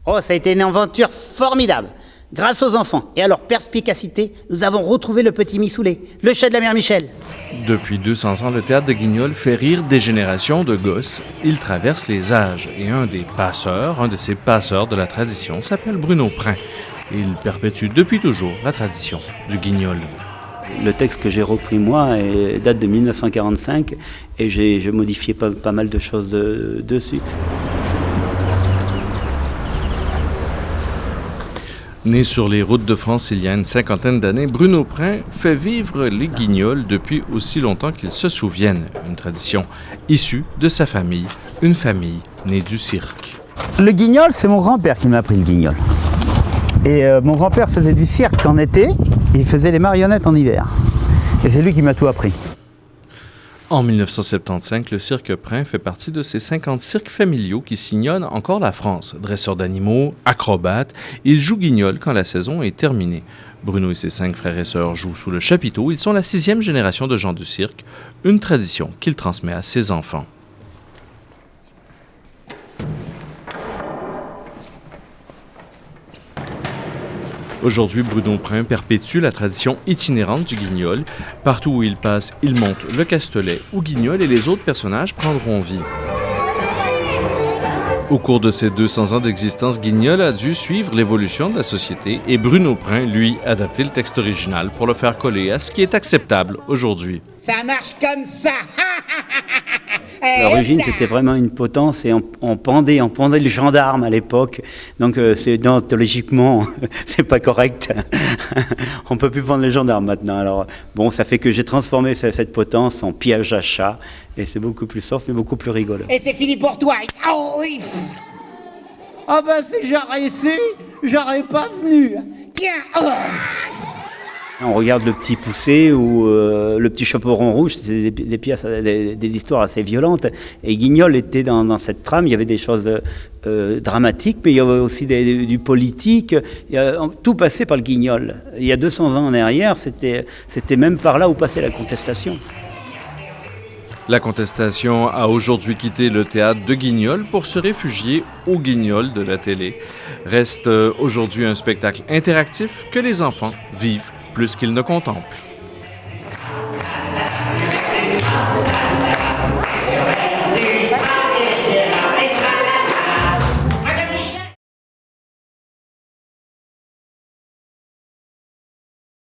Oh, ça a été une aventure formidable. Grâce aux enfants et à leur perspicacité, nous avons retrouvé le petit Missoulet, le chat de la mère Michel. Depuis 200 ans, le théâtre de Guignol fait rire des générations de gosses. Il traverse les âges et un de ces passeurs de la tradition s'appelle Bruno Prin. Il perpétue depuis toujours la tradition du Guignol. Le texte que j'ai repris moi date de 1945 et j'ai modifié pas mal de choses dessus. Né sur les routes de France il y a une cinquantaine d'années, Bruno Prin fait vivre les guignols depuis aussi longtemps qu'il se souvienne. Une tradition issue de sa famille, une famille née du cirque. Le guignol, c'est mon grand-père qui m'a appris le guignol. Et mon grand-père faisait du cirque en été et il faisait les marionnettes en hiver. Et c'est lui qui m'a tout appris. En 1975, le cirque Prin fait partie de ces 50 cirques familiaux qui sillonnent encore la France. Dresseurs d'animaux, acrobates, ils jouent guignol quand la saison est terminée. Bruno et ses 5 frères et sœurs jouent sous le chapiteau. Ils sont la 6e génération de gens du cirque, une tradition qu'il transmet à ses enfants. Aujourd'hui, Bruno Prin perpétue la tradition itinérante du guignol. Partout où il passe, il monte le Castelet ou Guignol et les autres personnages prendront vie. Au cours de ses 200 ans d'existence, Guignol a dû suivre l'évolution de la société et Bruno Prin, lui, adapter le texte original pour le faire coller à ce qui est acceptable aujourd'hui. Ça marche comme ça. L'origine, c'était vraiment une potence et on pendait le gendarme à l'époque. Donc, c'est déontologiquement, c'est pas correct. On peut plus pendre les gendarmes maintenant. Alors, bon, ça fait que j'ai transformé cette potence en piège à chat et c'est beaucoup plus soft mais beaucoup plus rigolo. Et c'est fini pour toi. Oh oui. Oh ben si j'aurais su, j'aurais pas venu. Tiens. Oh. On regarde le petit poussé ou le petit chaperon rouge, c'est des pièces, des histoires assez violentes. Et Guignol était dans cette trame, il y avait des choses dramatiques, mais il y avait aussi du politique. Tout passait par le Guignol. Il y a 200 ans en arrière, c'était même par là où passait la contestation. La contestation a aujourd'hui quitté le théâtre de Guignol pour se réfugier au Guignol de la télé. Reste aujourd'hui un spectacle interactif que les enfants vivent plus qu'ils ne contemplent.